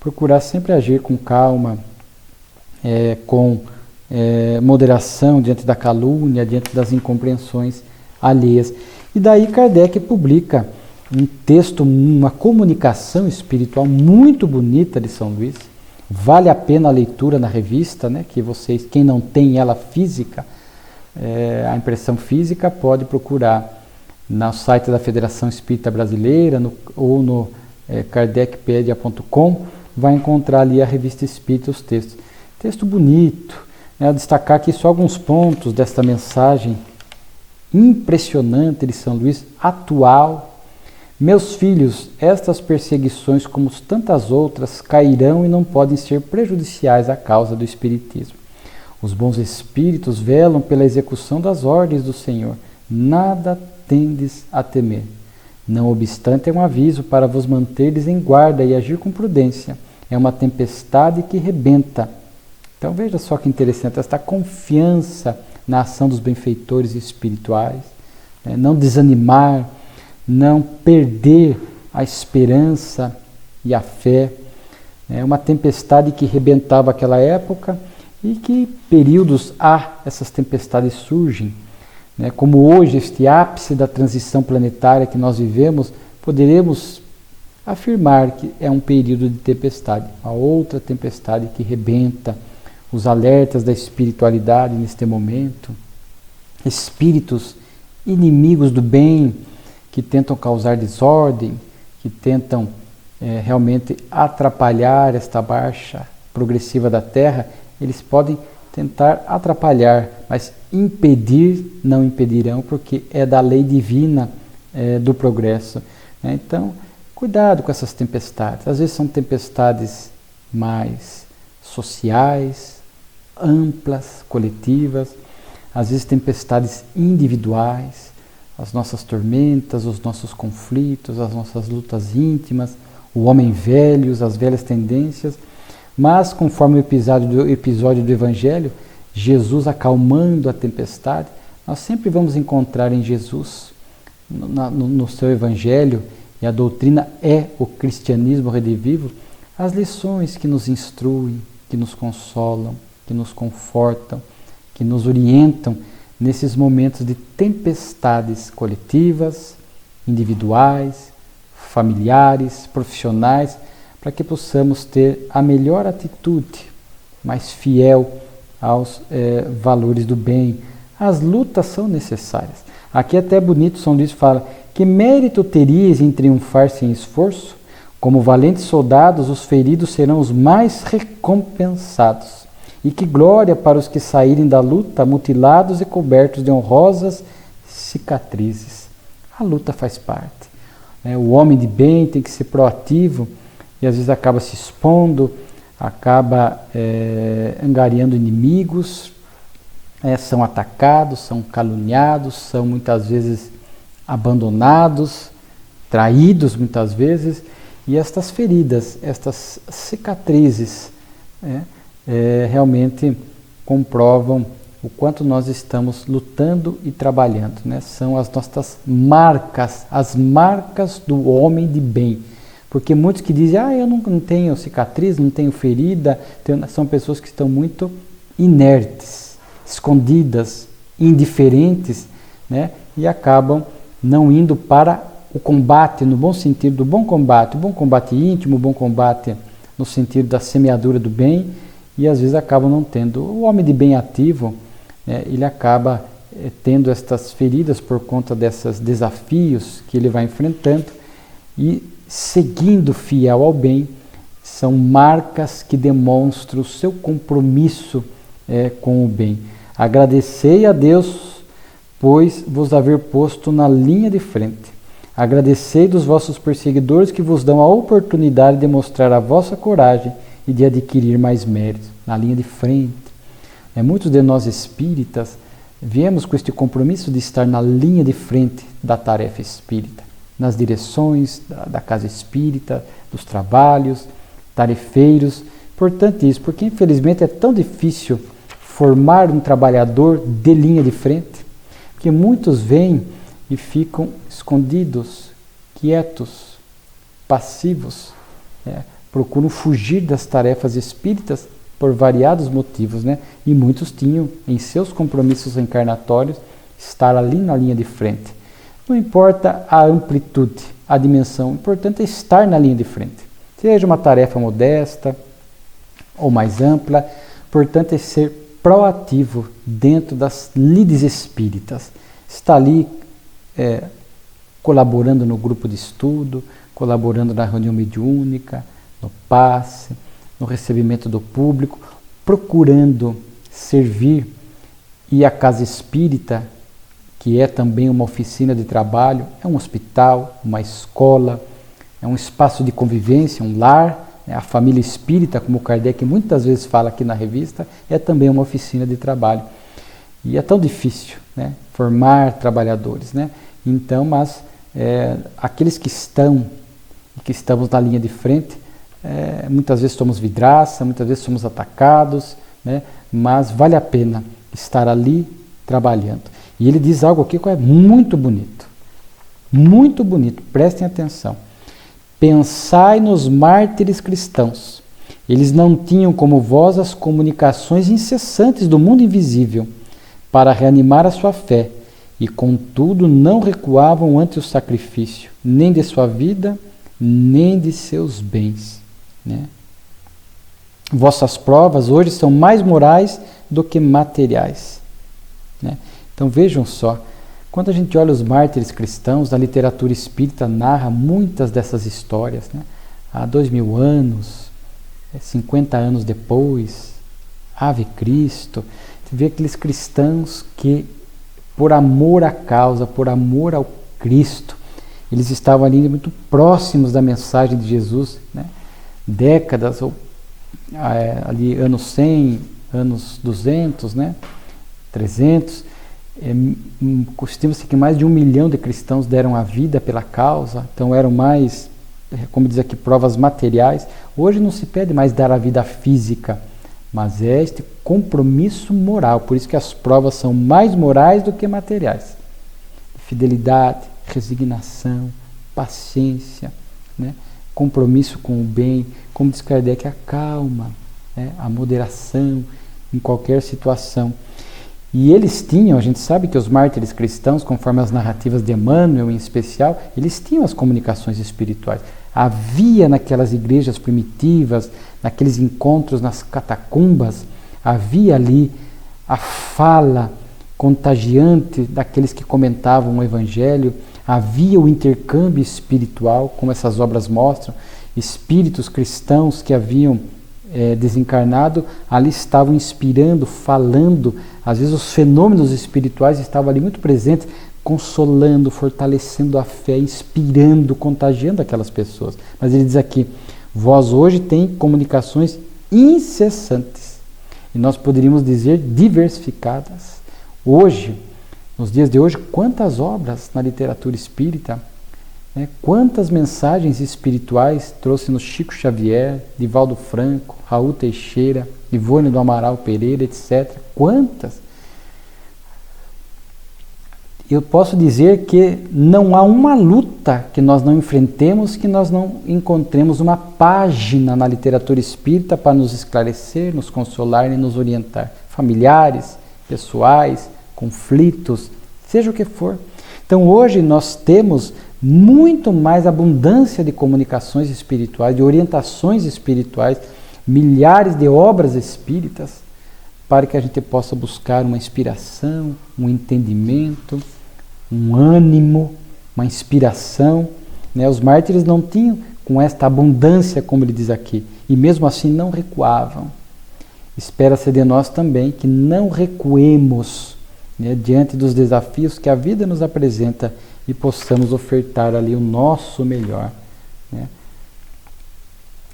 procurar sempre agir com calma, com moderação diante da calúnia, diante das incompreensões alheias. E daí Kardec publica um texto, uma comunicação espiritual muito bonita de São Luís. Vale a pena a leitura na revista, né? Que vocês, quem não tem ela física, a impressão física, pode procurar no site da Federação Espírita Brasileira ou no kardecpedia.com, vai encontrar ali a revista Espírita, os textos. Texto bonito, né? Destacar aqui só alguns pontos desta mensagem impressionante de São Luís, atual. Meus filhos, estas perseguições, como tantas outras, cairão e não podem ser prejudiciais à causa do Espiritismo. Os bons espíritos velam pela execução das ordens do Senhor. Nada tendes a temer. Não obstante, é um aviso para vos manteres em guarda e agir com prudência. É uma tempestade que rebenta. Então veja só que interessante, esta confiança na ação dos benfeitores espirituais, né? Não desanimar, não perder a esperança e a fé. É uma tempestade que rebentava aquela época e que períodos essas tempestades surgem. Né? Como hoje, este ápice da transição planetária que nós vivemos, poderemos afirmar que é um período de tempestade, uma outra tempestade que rebenta. Os alertas da espiritualidade neste momento, espíritos inimigos do bem, que tentam causar desordem, que tentam realmente atrapalhar esta marcha progressiva da Terra, eles podem tentar atrapalhar, mas impedir não impedirão, porque é da lei divina do progresso. Né? Então, cuidado com essas tempestades. Às vezes são tempestades mais sociais, amplas, coletivas, às vezes tempestades individuais, as nossas tormentas, os nossos conflitos, as nossas lutas íntimas, o homem velho, as velhas tendências, mas conforme o episódio do Evangelho, Jesus acalmando a tempestade, nós sempre vamos encontrar em Jesus, no seu Evangelho, e a doutrina é o cristianismo redivivo, as lições que nos instruem, que nos consolam, que nos confortam, que nos orientam nesses momentos de tempestades coletivas, individuais, familiares, profissionais, para que possamos ter a melhor atitude, mais fiel aos valores do bem. As lutas são necessárias. Aqui até é bonito, São Luís fala, que mérito terias em triunfar sem esforço? Como valentes soldados, os feridos serão os mais recompensados. E que glória para os que saírem da luta mutilados e cobertos de honrosas cicatrizes. A luta faz parte. O homem de bem tem que ser proativo e às vezes acaba se expondo, acaba angariando inimigos, são atacados, são caluniados, são muitas vezes abandonados, traídos muitas vezes, e estas feridas, estas cicatrizes, realmente comprovam o quanto nós estamos lutando e trabalhando, né? São as nossas marcas, as marcas do homem de bem. Porque muitos que dizem, eu não tenho cicatriz, não tenho ferida, são pessoas que estão muito inertes, escondidas, indiferentes, né? E acabam não indo para o combate, no bom sentido do bom combate íntimo, o bom combate no sentido da semeadura do bem, e às vezes acabam não tendo. O homem de bem ativo, ele acaba tendo estas feridas por conta desses desafios que ele vai enfrentando, e seguindo fiel ao bem, são marcas que demonstram o seu compromisso com o bem. Agradecei a Deus, pois vos haver posto na linha de frente. Agradecei dos vossos perseguidores que vos dão a oportunidade de mostrar a vossa coragem e de adquirir mais méritos, na linha de frente. Muitos de nós espíritas viemos com este compromisso de estar na linha de frente da tarefa espírita. nas direções da casa espírita, dos trabalhos, tarefeiros. Importante isso, porque infelizmente é tão difícil formar um trabalhador de linha de frente, porque muitos vêm e ficam escondidos, quietos, passivos, procuram fugir das tarefas espíritas por variados motivos, e muitos tinham em seus compromissos encarnatórios estar ali na linha de frente. Não importa a amplitude, a dimensão, o importante é estar na linha de frente. Seja uma tarefa modesta ou mais ampla, o importante é ser proativo dentro das lides espíritas. Está ali colaborando no grupo de estudo, colaborando na reunião mediúnica, no passe, no recebimento do público, procurando servir. E a casa espírita, que é também uma oficina de trabalho, é um hospital, uma escola, é um espaço de convivência, um lar. A família espírita, como Kardec muitas vezes fala aqui na revista, é também uma oficina de trabalho. E é tão difícil formar trabalhadores. Então, mas aqueles que estamos na linha de frente, muitas vezes somos vidraça, muitas vezes somos atacados, mas vale a pena estar ali trabalhando. E ele diz algo aqui que é muito bonito, prestem atenção. Pensai nos mártires cristãos. Eles não tinham como vós as comunicações incessantes do mundo invisível para reanimar a sua fé, e contudo não recuavam ante o sacrifício, nem de sua vida, nem de seus bens. Vossas provas hoje são mais morais do que materiais. Então vejam só, quando a gente olha os mártires cristãos, a literatura espírita narra muitas dessas histórias. Há 2000 anos, 50 anos depois, Ave Cristo, você vê aqueles cristãos que, por amor à causa, por amor ao Cristo, eles estavam ali muito próximos da mensagem de Jesus, décadas, ou ali anos 100, anos 200, 300, estima-se que mais de 1 milhão de cristãos deram a vida pela causa, então eram mais, como diz aqui, provas materiais. Hoje não se pede mais dar a vida física, mas é este compromisso moral, por isso que as provas são mais morais do que materiais. Fidelidade, resignação, paciência, compromisso com o bem, como diz Kardec, a calma, a moderação em qualquer situação. E eles tinham, a gente sabe que os mártires cristãos, conforme as narrativas de Emmanuel em especial, eles tinham as comunicações espirituais. Havia naquelas igrejas primitivas, naqueles encontros nas catacumbas, havia ali a fala contagiante daqueles que comentavam o Evangelho, havia o intercâmbio espiritual, como essas obras mostram, espíritos cristãos que haviam desencarnado, ali estavam inspirando, falando, às vezes os fenômenos espirituais estavam ali muito presentes, consolando, fortalecendo a fé, inspirando, contagiando aquelas pessoas. Mas ele diz aqui, vós hoje tem comunicações incessantes, e nós poderíamos dizer diversificadas. Hoje, nos dias de hoje, quantas obras na literatura espírita, quantas mensagens espirituais trouxe-nos Chico Xavier, Divaldo Franco, Raul Teixeira, Ivone do Amaral Pereira, etc. Quantas? Eu posso dizer que não há uma luta que nós não enfrentemos, que nós não encontremos uma página na literatura espírita para nos esclarecer, nos consolar e nos orientar. Familiares, pessoais, conflitos, seja o que for. Então hoje nós temos muito mais abundância de comunicações espirituais, de orientações espirituais, milhares de obras espíritas, para que a gente possa buscar uma inspiração, um entendimento, um ânimo, uma inspiração. Os mártires não tinham com esta abundância, como ele diz aqui, e mesmo assim não recuavam. Espera-se de nós também que não recuemos diante dos desafios que a vida nos apresenta e possamos ofertar ali o nosso melhor.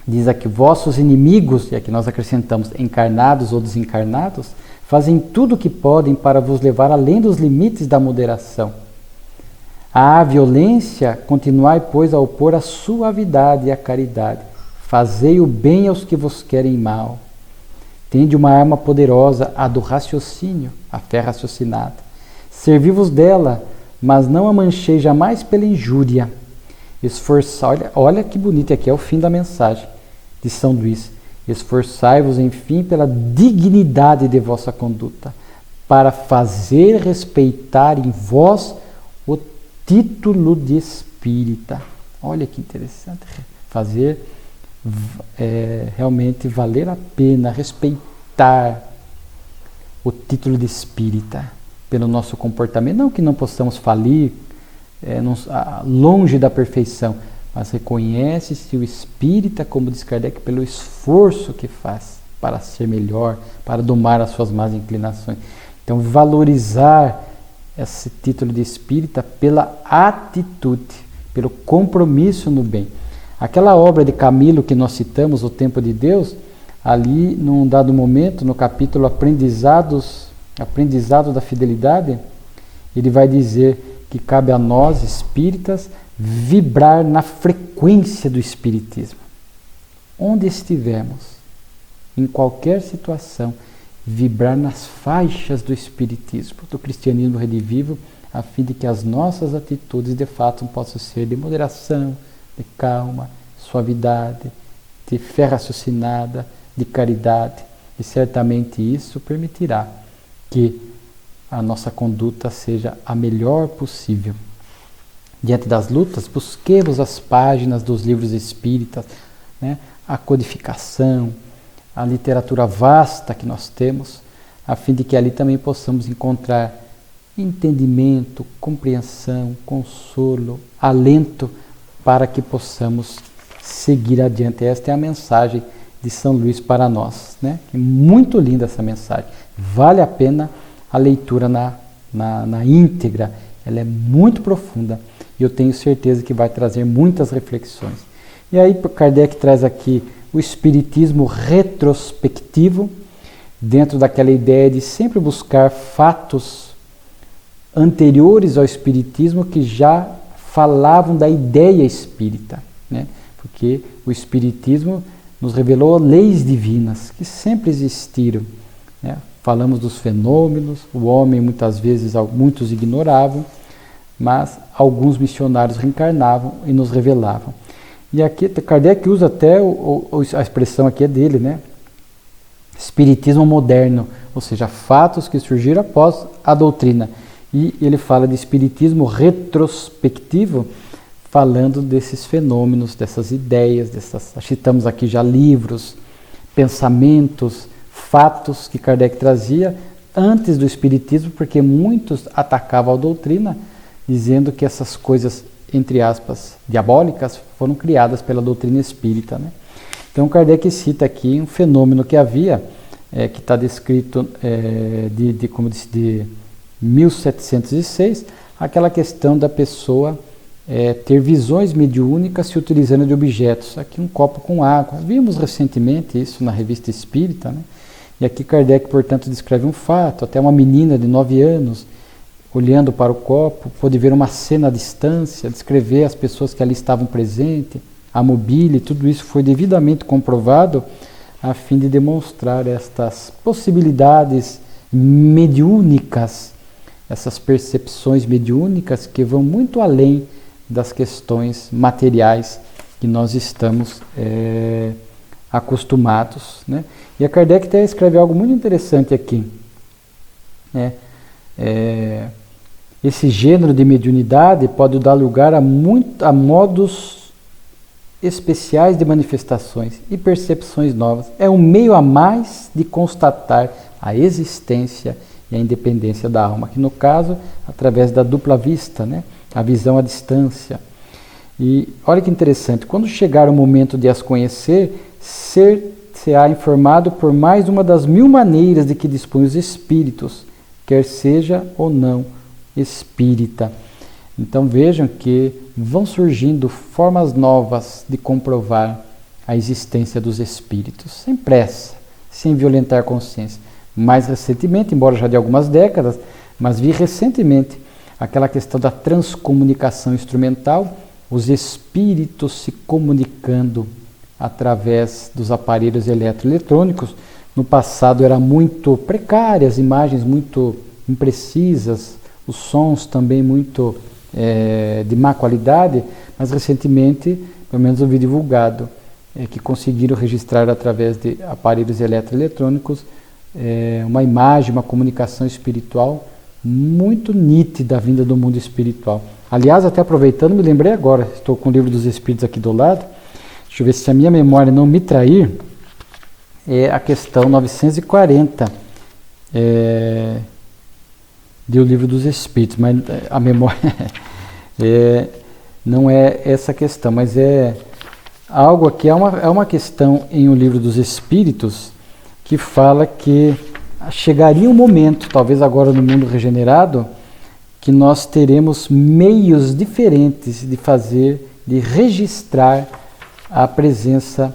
Diz aqui, vossos inimigos, e aqui nós acrescentamos encarnados ou desencarnados, fazem tudo o que podem para vos levar além dos limites da moderação. À violência, continuai, pois, a opor a suavidade e a caridade. Fazei o bem aos que vos querem mal. Tende uma arma poderosa, a do raciocínio, a fé raciocinada. Servi-vos dela, mas não a manchei jamais pela injúria. Olha que bonito, aqui é o fim da mensagem de São Luís. Esforçai-vos, enfim, pela dignidade de vossa conduta, para fazer respeitar em vós o título de espírita. Olha que interessante. Fazer realmente valer a pena, respeitar o título de espírita pelo nosso comportamento. Não que não possamos falir longe da perfeição, mas reconhece-se o espírita, como diz Kardec, pelo esforço que faz para ser melhor, para domar as suas más inclinações. Então, valorizar esse título de espírita pela atitude, pelo compromisso no bem. Aquela obra de Camilo que nós citamos, O Tempo de Deus, ali num dado momento, no capítulo Aprendizado da Fidelidade, ele vai dizer que cabe a nós, espíritas, vibrar na frequência do espiritismo. Onde estivermos, em qualquer situação, vibrar nas faixas do espiritismo, do cristianismo redivivo, a fim de que as nossas atitudes de fato possam ser de moderação, de calma, suavidade, de fé raciocinada, de caridade. E certamente isso permitirá que a nossa conduta seja a melhor possível. Diante das lutas, busquemos as páginas dos livros espíritas, né? A codificação, a literatura vasta que nós temos, a fim de que ali também possamos encontrar entendimento, compreensão, consolo, alento, para que possamos seguir adiante. Esta é a mensagem de São Luís para nós, né? É muito linda essa mensagem. Vale a pena a leitura na íntegra. Ela é muito profunda e eu tenho certeza que vai trazer muitas reflexões. E aí Kardec traz aqui o espiritismo retrospectivo, dentro daquela ideia de sempre buscar fatos anteriores ao espiritismo que já falavam da ideia espírita, né? Porque o espiritismo nos revelou leis divinas que sempre existiram, né? Falamos dos fenômenos, o homem muitas vezes, muitos ignoravam, mas alguns missionários reencarnavam e nos revelavam. E aqui Kardec usa até a expressão aqui é dele, né? Espiritismo moderno, ou seja, fatos que surgiram após a doutrina. E ele fala de espiritismo retrospectivo, falando desses fenômenos, dessas ideias, citamos aqui já livros, pensamentos, fatos que Kardec trazia antes do espiritismo, porque muitos atacavam a doutrina, dizendo que essas coisas, entre aspas, diabólicas, foram criadas pela doutrina espírita, né? Então Kardec cita aqui um fenômeno que havia, que está descrito como disse, de 1706, aquela questão da pessoa ter visões mediúnicas se utilizando de objetos. Aqui um copo com água. Vimos recentemente isso na Revista Espírita, né? E aqui Kardec, portanto, descreve um fato. Até uma menina de 9 anos, olhando para o copo, pôde ver uma cena à distância, descrever as pessoas que ali estavam presentes, a mobília, tudo isso foi devidamente comprovado a fim de demonstrar estas possibilidades mediúnicas, essas percepções mediúnicas que vão muito além das questões materiais que nós estamos acostumados, né? E a Kardec até escreve algo muito interessante aqui, né? Esse gênero de mediunidade pode dar lugar a modos especiais de manifestações e percepções novas. É um meio a mais de constatar a existência e a independência da alma, que no caso, através da dupla vista, né? A visão à distância. E olha que interessante, quando chegar o momento de as conhecer, será informado por mais uma das 1000 maneiras de que dispõem os espíritos, quer seja ou não espírita. Então vejam que vão surgindo formas novas de comprovar a existência dos espíritos, sem pressa, sem violentar a consciência. Mais recentemente, embora já de algumas décadas, mas vi recentemente aquela questão da transcomunicação instrumental, os espíritos se comunicando através dos aparelhos eletroeletrônicos. No passado era muito precária, as imagens muito imprecisas, os sons também muito de má qualidade, mas recentemente, pelo menos eu vi divulgado, que conseguiram registrar através de aparelhos eletroeletrônicos uma imagem, uma comunicação espiritual muito nítida vinda do mundo espiritual. Aliás, até aproveitando, me lembrei agora, estou com o Livro dos Espíritos aqui do lado, deixa eu ver se a minha memória não me trair, é a questão 940 do Livro dos Espíritos, mas a memória não é essa questão, mas é algo aqui, é uma questão em O Livro dos Espíritos que fala que chegaria um momento, talvez agora no mundo regenerado, que nós teremos meios diferentes de registrar a presença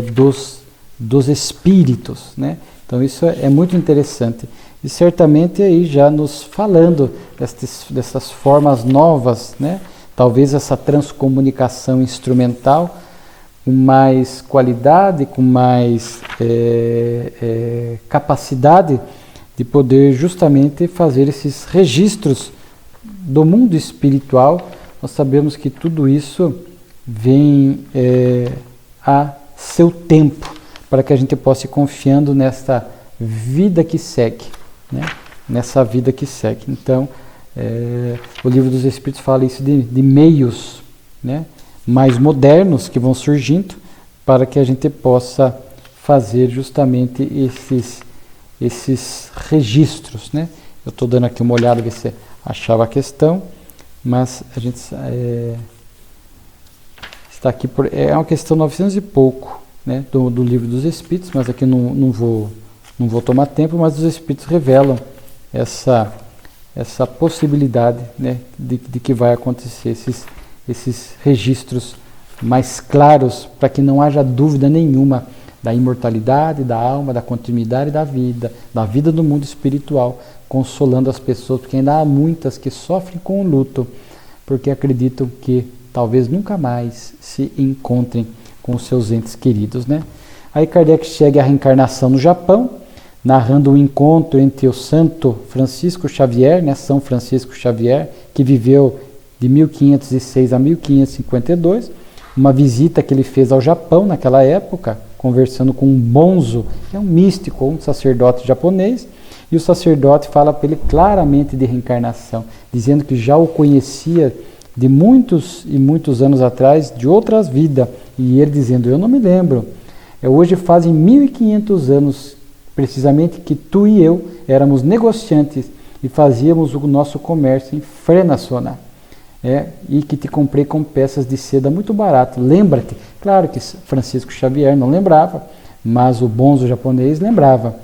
dos espíritos, né? Então isso é muito interessante. E certamente aí já nos falando dessas formas novas, né? Talvez essa transcomunicação instrumental com mais qualidade, com mais capacidade de poder justamente fazer esses registros do mundo espiritual. Nós sabemos que tudo isso vem a seu tempo, para que a gente possa ir confiando nessa vida que segue, né? Nessa vida que segue. Então, o Livro dos Espíritos fala isso de meios, né, mais modernos que vão surgindo para que a gente possa fazer justamente esses registros, né? Eu estou dando aqui uma olhada, ver se achava a questão, mas a gente está aqui é uma questão 900 e pouco, né, do Livro dos Espíritos, mas aqui não vou tomar tempo, mas os Espíritos revelam essa possibilidade, né, de que vai acontecer esses registros mais claros, para que não haja dúvida nenhuma da imortalidade, da alma, da continuidade da vida do mundo espiritual, consolando as pessoas, porque ainda há muitas que sofrem com o luto, porque acreditam que talvez nunca mais se encontrem com os seus entes queridos, né? Aí Kardec chega à reencarnação no Japão, narrando o encontro entre o santo Francisco Xavier, né, São Francisco Xavier, que viveu de 1506 a 1552, uma visita que ele fez ao Japão naquela época, conversando com um bonzo, que é um místico, um sacerdote japonês, e o sacerdote fala para ele claramente de reencarnação, dizendo que já o conhecia de muitos e muitos anos atrás, de outras vidas, e ele dizendo, eu não me lembro, hoje fazem 1500 anos, precisamente, que tu e eu éramos negociantes e fazíamos o nosso comércio em Frenacional. E que te comprei com peças de seda muito barato. Lembra-te? Claro que Francisco Xavier não lembrava, mas o bonzo japonês lembrava.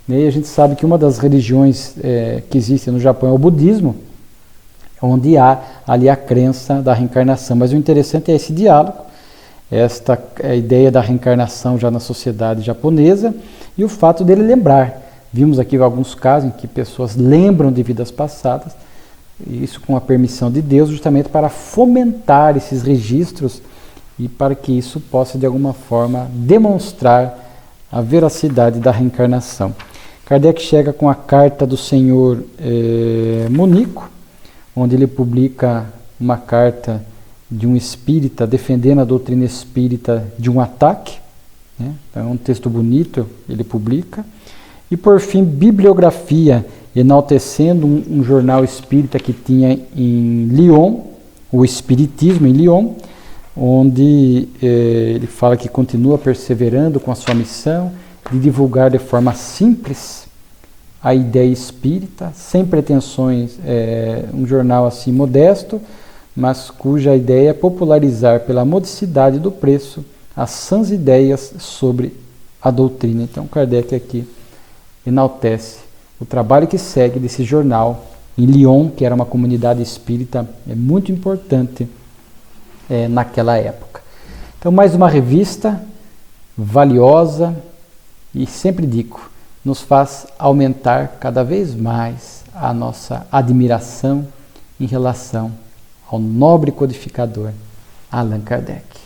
E a gente sabe que uma das religiões que existem no Japão é o budismo, onde há ali a crença da reencarnação. Mas o interessante é esse diálogo, esta ideia da reencarnação já na sociedade japonesa e o fato dele lembrar. Vimos aqui alguns casos em que pessoas lembram de vidas passadas, isso com a permissão de Deus, justamente para fomentar esses registros e para que isso possa de alguma forma demonstrar a veracidade da reencarnação. Kardec chega com a carta do senhor Munico, onde ele publica uma carta de um espírita defendendo a doutrina espírita de um ataque, né? Então é um texto bonito, ele publica. E por fim, bibliografia, enaltecendo um jornal espírita que tinha em Lyon, o Espiritismo em Lyon, onde ele fala que continua perseverando com a sua missão de divulgar de forma simples a ideia espírita, sem pretensões, um jornal assim modesto, mas cuja ideia é popularizar pela modicidade do preço as sãs ideias sobre a doutrina. Então Kardec aqui enaltece o trabalho que segue desse jornal em Lyon, que era uma comunidade espírita muito importante naquela época. Então, mais uma revista valiosa e, sempre digo, nos faz aumentar cada vez mais a nossa admiração em relação ao nobre codificador Allan Kardec.